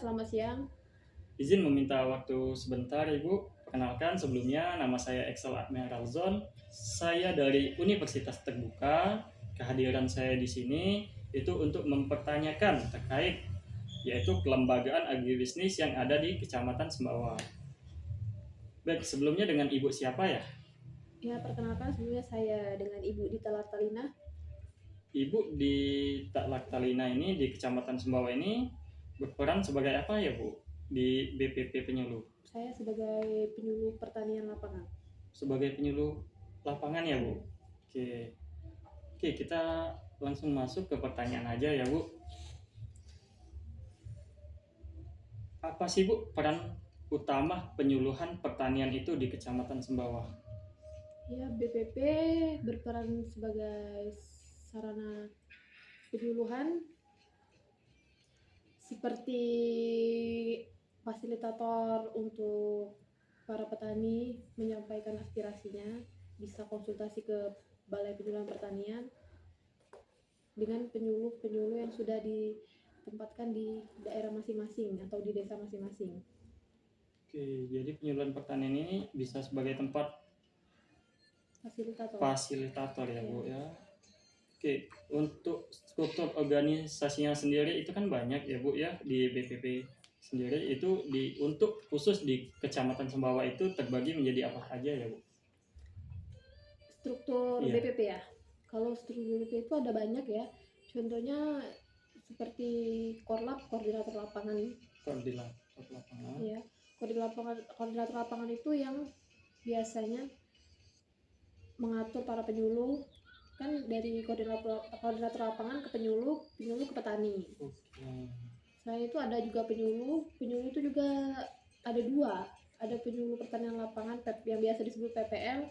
selamat siang. Izin meminta waktu sebentar, Ibu. Perkenalkan, sebelumnya nama saya Excel Admiral Ralzon. Saya dari Universitas Terbuka. Kehadiran saya di sini itu untuk mempertanyakan terkait yaitu kelembagaan agribisnis yang ada di Kecamatan Sembawa. Baik, sebelumnya dengan Ibu siapa ya? Ya, perkenalkan sebelumnya saya dengan Ibu Dita Lartalina. Ibu di Taklak Talina ini di Kecamatan Sembawa ini berperan sebagai apa ya, Bu? Di BPP Penyuluh. Saya sebagai penyuluh pertanian lapangan. Sebagai penyuluh lapangan ya, Bu. Oke. Oke, kita langsung masuk ke pertanyaan aja ya, Bu. Apa sih, Bu, peran utama penyuluhan pertanian itu di Kecamatan Sembawa? Ya, BPP berperan sebagai sarana penyuluhan seperti fasilitator untuk para petani menyampaikan aspirasinya, bisa konsultasi ke Balai Penyuluhan Pertanian dengan penyuluh-penyuluh yang sudah ditempatkan di daerah masing-masing atau di desa masing-masing. Oke, jadi penyuluhan pertanian ini bisa sebagai tempat Fasilitator. ya, Bu Ya. ya. Oke, untuk struktur organisasinya sendiri itu kan banyak ya, Bu ya, di BPP sendiri itu untuk khusus di Kecamatan Sembawa itu terbagi menjadi apa aja ya, Bu? Struktur Iya. BPP ya. Kalau struktur BPP itu ada banyak ya. Contohnya seperti Korlap, koordinator lapangan. Koordinator lapangan. Ya. Koordinator lapangan itu yang biasanya mengatur para penyuluh, kan dari koordinator lapangan ke penyuluh ke petani. Oke. Selain itu ada juga penyuluh itu juga ada dua. Ada penyuluh pertanian lapangan yang biasa disebut PPL.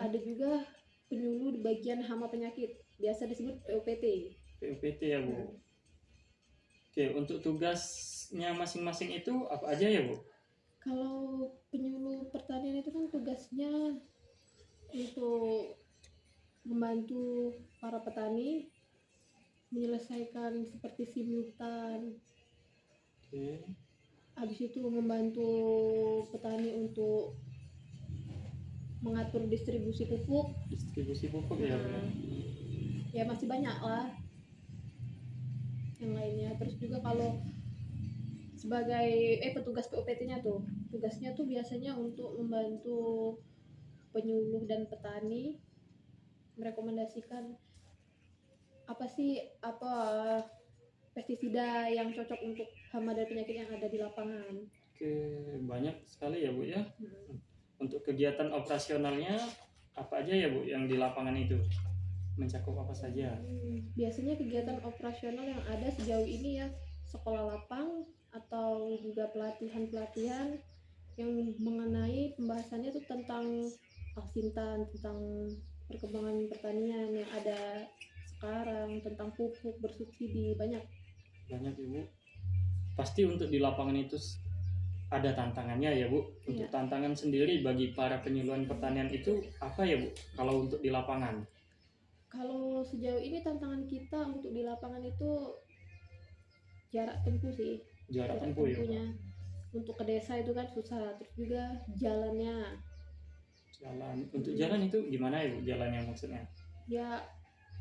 Ada juga penyuluh di bagian hama penyakit, biasa disebut PUPT. PUPT ya, Bu. Oke, untuk tugasnya masing-masing itu apa aja ya, Bu? Kalau penyuluh pertanian itu kan tugasnya untuk membantu para petani menyelesaikan seperti simultan. Oke. Habis itu membantu petani untuk mengatur distribusi pupuk. Ya, ya masih banyak lah yang lainnya. Terus juga kalau sebagai petugas PUPT-nya tugasnya biasanya untuk membantu penyuluh dan petani merekomendasikan apa pestisida yang cocok untuk hama dan penyakit yang ada di lapangan. Oke, banyak sekali ya, Bu ya. Untuk kegiatan operasionalnya apa aja ya, Bu, yang di lapangan itu? Mencakup apa saja? Biasanya kegiatan operasional yang ada sejauh ini ya sekolah lapang atau juga pelatihan yang mengenai pembahasannya itu tentang vaksintan, tentang perkembangan pertanian yang ada sekarang, tentang pupuk bersubsidi, banyak Ibu. Pasti untuk di lapangan itu ada tantangannya ya, Bu. Untuk tantangan sendiri bagi para penyuluhan pertanian itu apa ya, Bu, kalau untuk di lapangan? Kalau sejauh ini tantangan kita untuk di lapangan itu jarak tempuh sih. Jarak tempuhnya. Untuk ke desa itu kan susah, terus juga jalannya. Untuk jalan itu gimana ya, Bu, jalannya maksudnya? Ya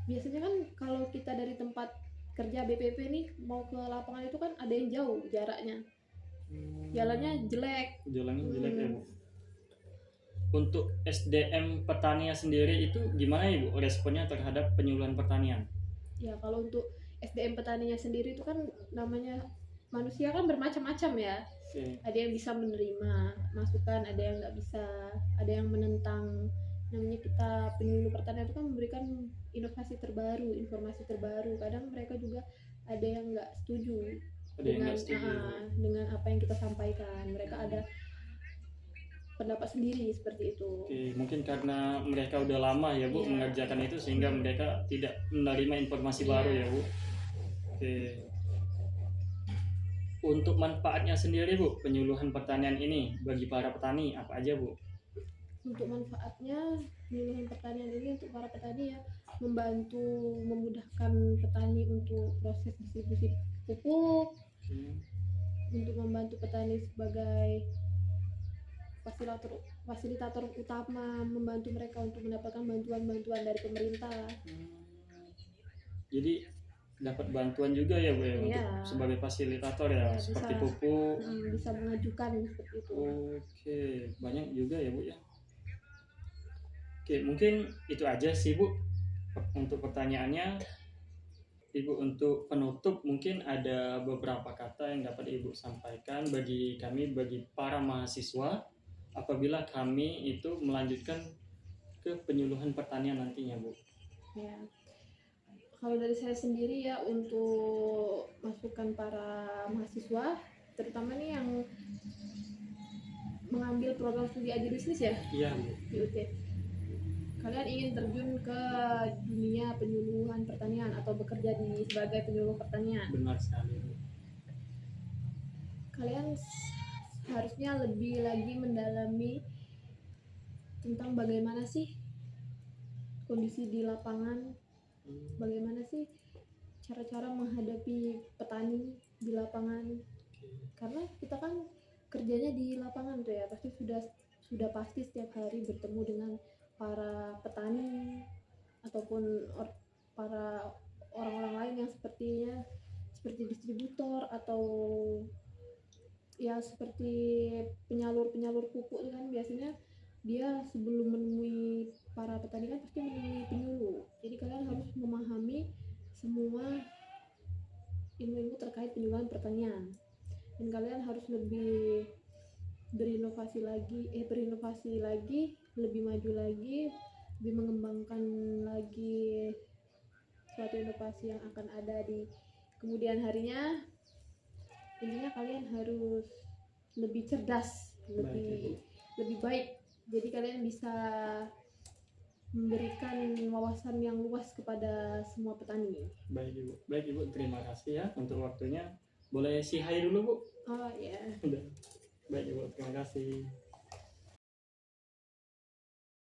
biasanya kan kalau kita dari tempat kerja BPP nih mau ke lapangan itu kan ada yang jauh jaraknya. Jalannya jelek. Ya, Bu. Untuk SDM pertanian sendiri itu gimana ya, Bu, responnya terhadap penyuluhan pertanian? Ya kalau untuk SDM petaninya sendiri itu kan namanya manusia kan bermacam-macam ya. Ada yang bisa menerima masukan, ada yang nggak bisa, ada yang menentang. Namanya kita penyuluh pertanian itu kan memberikan inovasi terbaru, informasi terbaru. Kadang mereka juga ada yang nggak setuju dengan apa yang kita sampaikan. Mereka ada pendapat sendiri seperti itu. Oke, mungkin karena mereka udah lama ya, Bu, mengerjakan itu sehingga mereka tidak menerima informasi baru ya, Bu. Oke. Untuk manfaatnya sendiri, Bu, penyuluhan pertanian ini bagi para petani apa aja, Bu? Untuk manfaatnya penyuluhan pertanian ini untuk para petani ya membantu memudahkan petani untuk proses distribusi pupuk, untuk membantu petani sebagai fasilitator utama, membantu mereka untuk mendapatkan bantuan-bantuan dari pemerintah. Jadi dapat bantuan juga ya Bu ya, untuk sebagai fasilitator ya, seperti bisa, pupuk. Bisa mengajukan seperti itu. Oke, banyak juga ya Bu ya. Oke, mungkin itu aja sih Bu untuk pertanyaannya. Ibu, untuk penutup mungkin ada beberapa kata yang dapat Ibu sampaikan bagi kami, bagi para mahasiswa apabila kami itu melanjutkan ke penyuluhan pertanian nantinya Bu. Ya, kalau dari saya sendiri ya, untuk masukan para mahasiswa, terutama nih yang mengambil program studi agribisnis ya, Iya Bu, di UT. Kalian ingin terjun ke dunia penyuluhan pertanian atau bekerja sebagai penyuluh pertanian. benar sekali Bu. Kalian harusnya lebih lagi mendalami tentang bagaimana sih kondisi di lapangan, bagaimana sih cara-cara menghadapi petani di lapangan. Karena kita kan kerjanya di lapangan tuh ya, pasti sudah pasti setiap hari bertemu dengan para petani ataupun para orang-orang lain yang seperti distributor atau ya seperti penyalur pupuk itu kan, biasanya dia sebelum menemui para petani kan pasti menemui penyuluh. Jadi kalian harus memahami semua ilmu-ilmu terkait penyuluhan pertanian, dan kalian harus lebih berinovasi lagi, lebih maju lagi, lebih mengembangkan lagi suatu inovasi yang akan ada di kemudian harinya. Intinya kalian harus lebih cerdas, lebih baik. Jadi kalian bisa memberikan wawasan yang luas kepada semua petani. Baik Ibu, terima kasih ya untuk waktunya. Boleh say hi dulu Bu? Oh ya. Baik Ibu, terima kasih.